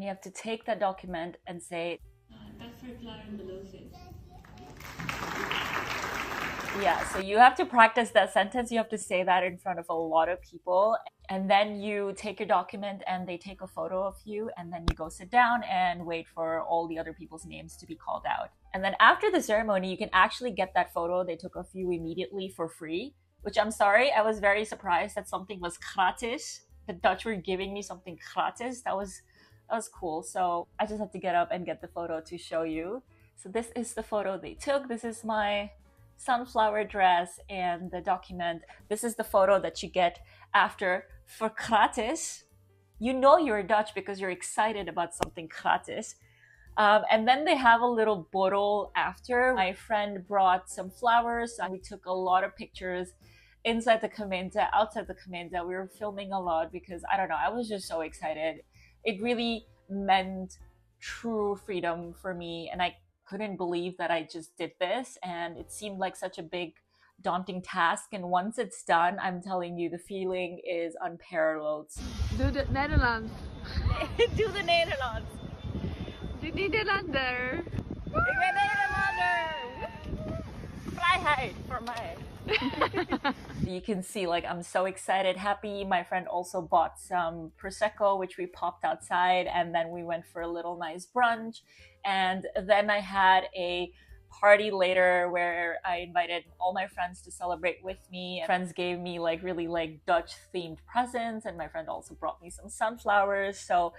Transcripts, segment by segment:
and you have to take that document and say, yeah, so you have to practice that sentence. You have to say that in front of a lot of people. And then you take your document and they take a photo of you. And then you go sit down and wait for all the other people's names to be called out. And then after the ceremony, you can actually get that photo. They took of you immediately for free, which I'm sorry. I was very surprised that something was gratis. The Dutch were giving me something gratis. That was cool. So I just had to get up and get the photo to show you. So this is the photo they took. This is my sunflower dress and the document. This is the photo that you get after for gratis. You know you're Dutch because you're excited about something gratis. And then they have a little borrel after. My friend brought some flowers and we took a lot of pictures inside the gemeente, outside the gemeente. We were filming a lot because, I don't know, I was just so excited. It really meant true freedom for me, and I couldn't believe that I just did this, and it seemed like such a big daunting task, and once it's done, I'm telling you, the feeling is unparalleled. Doe het Nederlands. Doe de Nederlands. De Nederlander. Ik ben Nederlander. Vrijheid voor mij. You can see, like, I'm so excited, happy. My friend also bought some Prosecco, which we popped outside, and then we went for a little nice brunch. And then I had a party later where I invited all my friends to celebrate with me. Friends gave me like really like Dutch themed presents, and my friend also brought me some sunflowers. So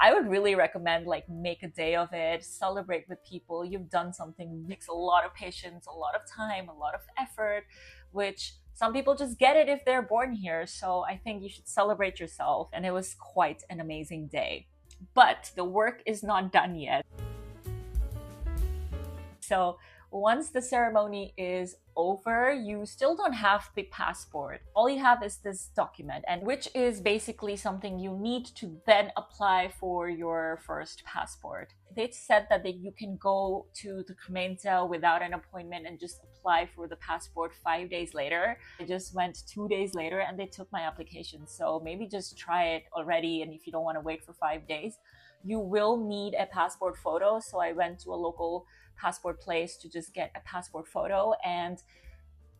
I would really recommend, like, make a day of it, celebrate with people. You've done something, takes a lot of patience, a lot of time, a lot of effort, which some people just get it if they're born here. So I think you should celebrate yourself. And it was quite an amazing day. But the work is not done yet. So once the ceremony is over, you still don't have the passport. All you have is this document, and which is basically something you need to then apply for your first passport. They said that you can go to the gemeente without an appointment and just apply for the passport 5 days later. I just went 2 days later and they took my application. So maybe just try it already, and if you don't want to wait for 5 days, you will need a passport photo. So I went to a local passport place to just get a passport photo, and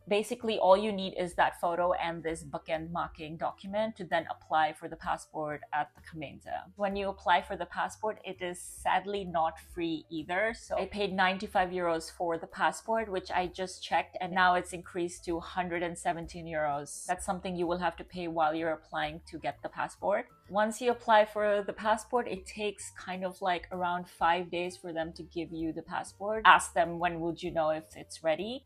basically all you need is that photo and this bekendmaking document to then apply for the passport at the gemeente. When you apply for the passport, it is sadly not free either. So I paid 95 euros for the passport, which I just checked, and now it's increased to 117 euros. That's something you will have to pay while you're applying to get the passport. Once you apply for the passport, it takes kind of like around 5 days for them to give you the passport. Ask them, when would you know if it's ready?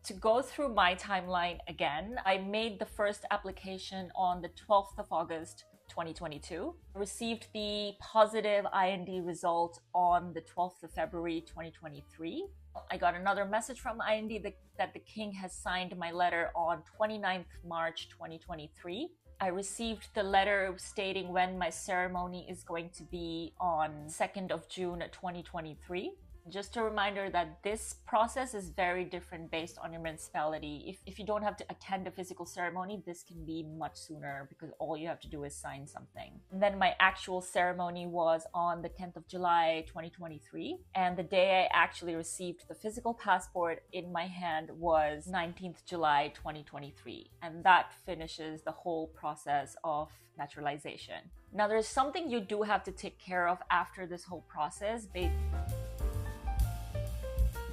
To go through my timeline again, I made the first application on the 12th of August 2022. I received the positive IND result on the 12th of February 2023. I got another message from IND that the king has signed my letter on 29th March 2023. I received the letter stating when my ceremony is going to be on 2nd of June 2023. Just a reminder that this process is very different based on your municipality. If you don't have to attend a physical ceremony, this can be much sooner because all you have to do is sign something. And then my actual ceremony was on the 10th of July 2023. And the day I actually received the physical passport in my hand was 19th July 2023. And that finishes the whole process of naturalization. Now, there's something you do have to take care of after this whole process.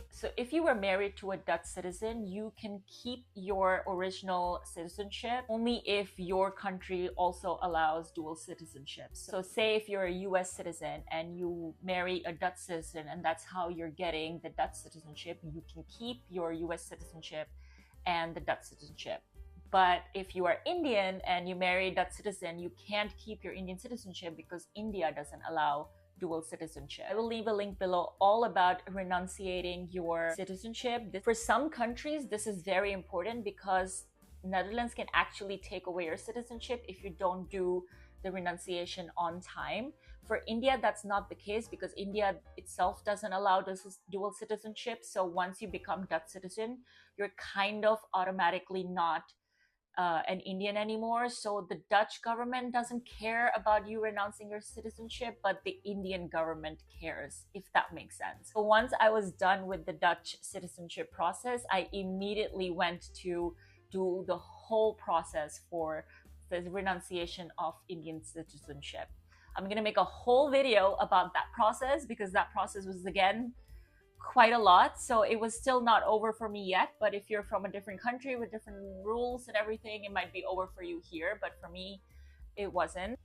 So if you were married to a Dutch citizen, you can keep your original citizenship only if your country also allows dual citizenship. So say if you're a US citizen and you marry a Dutch citizen and that's how you're getting the Dutch citizenship, you can keep your US citizenship and the Dutch citizenship. But if you are Indian and you marry a Dutch citizen, you can't keep your Indian citizenship because India doesn't allow dual citizenship. I will leave a link below all about renunciating your citizenship. For some countries, this is very important because Netherlands can actually take away your citizenship if you don't do the renunciation on time. For India, that's not the case because India itself doesn't allow this dual citizenship. So once you become Dutch citizen, you're kind of automatically not an Indian anymore. So the Dutch government doesn't care about you renouncing your citizenship, but the Indian government cares, if that makes sense. So once I was done with the Dutch citizenship process, I immediately went to do the whole process for the renunciation of Indian citizenship. I'm gonna make a whole video about that process because that process was, again, quite a lot. So it was still not over for me yet, but if you're from a different country with different rules and everything, it might be over for you here, but for me it wasn't.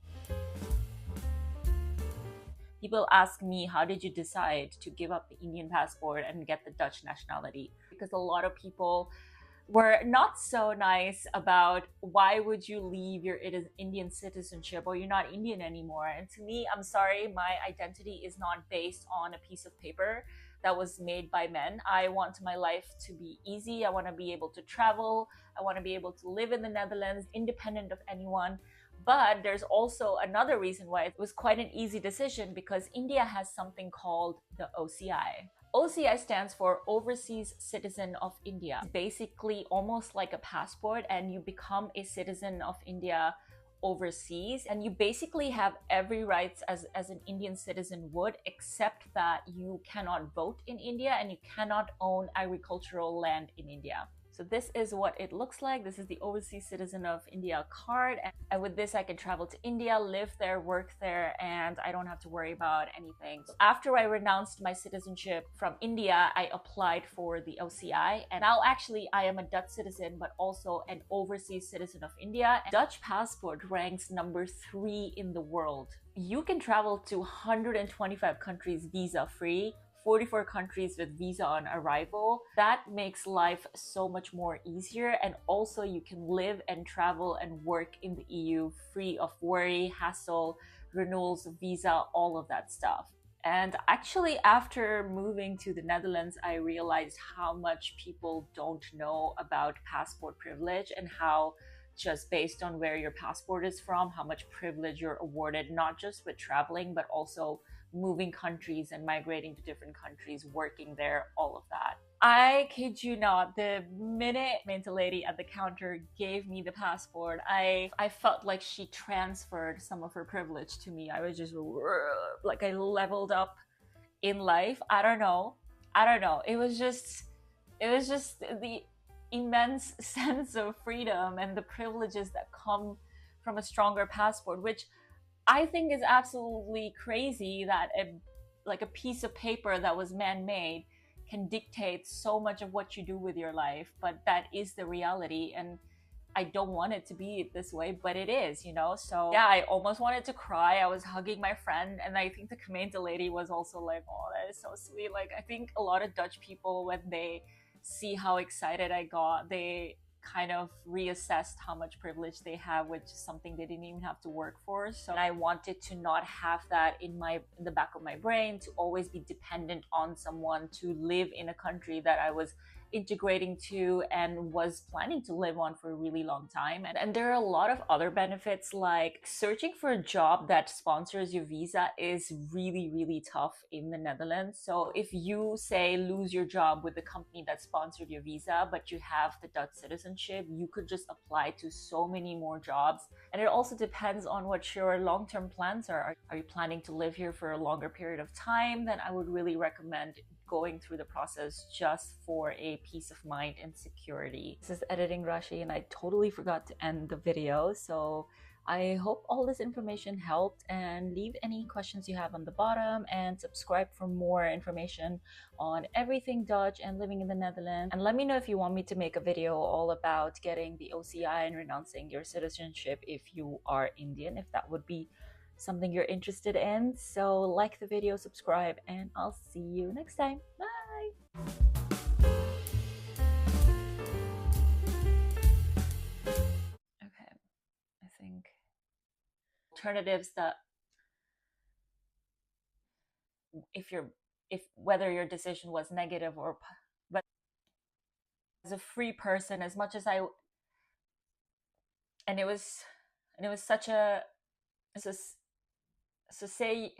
People ask me, how did you decide to give up the Indian passport and get the Dutch nationality? Because a lot of people were not so nice about why would you leave your Indian citizenship, or you're not Indian anymore. And to me, I'm sorry, my identity is not based on a piece of paper that was made by men. I want my life to be easy. I want to be able to travel. I want to be able to live in the Netherlands independent of anyone. But there's also another reason why it was quite an easy decision, because India has something called the OCI. OCI stands for Overseas Citizen of India. It's basically almost like a passport, and you become a citizen of India overseas, and you basically have every rights as an Indian citizen would, except that you cannot vote in India and you cannot own agricultural land in India. So this is what it looks like. This is the Overseas Citizen of India card. And with this, I can travel to India, live there, work there, and I don't have to worry about anything. So after I renounced my citizenship from India, I applied for the OCI. And now actually I am a Dutch citizen, but also an Overseas Citizen of India. Dutch passport ranks number 3 in the world. You can travel to 125 countries visa-free, 44 countries with visa on arrival. That makes life so much more easier, and also you can live and travel and work in the EU free of worry, hassle, renewals of visa, all of that stuff. And actually, after moving to the Netherlands, I realized how much people don't know about passport privilege, and how just based on where your passport is from, how much privilege you're awarded, not just with traveling, but also moving countries and migrating to different countries, working there, all of that. I kid you not, the minute the lady at the counter gave me the passport, I felt like she transferred some of her privilege to me. I was just like, I leveled up in life. I don't know. It was just the immense sense of freedom and the privileges that come from a stronger passport, which I think is absolutely crazy, that a piece of paper that was man-made can dictate so much of what you do with your life. But that is the reality, and I don't want it to be this way, but it is, you know? So yeah, I almost wanted to cry. I was hugging my friend, and I think the Gemeente lady was also like, oh, that is so sweet. Like, I think a lot of Dutch people, when they see how excited I got, they kind of reassessed how much privilege they have, which is something they didn't even have to work for. So I wanted to not have that in the back of my brain, to always be dependent on someone to live in a country that I was integrating to and was planning to live on for a really long time. And there are a lot of other benefits, like searching for a job that sponsors your visa is really, really tough in the Netherlands. So if you, say, lose your job with the company that sponsored your visa, but you have the Dutch citizenship, you could just apply to so many more jobs. And it also depends on what your long-term plans are. Are you planning to live here for a longer period of time? Then I would really recommend going through the process just for a peace of mind and security. This is editing Rashi, and I totally forgot to end the video. So I hope all this information helped, and leave any questions you have on the bottom, and subscribe for more information on everything Dutch and living in the Netherlands. And let me know if you want me to make a video all about getting the OCI and renouncing your citizenship if you are Indian, if that would be something you're interested in. So like the video, subscribe, and I'll see you next time. Bye! Okay, I think alternatives that if whether your decision was negative or, but as a free person, as much as and it was such a, so say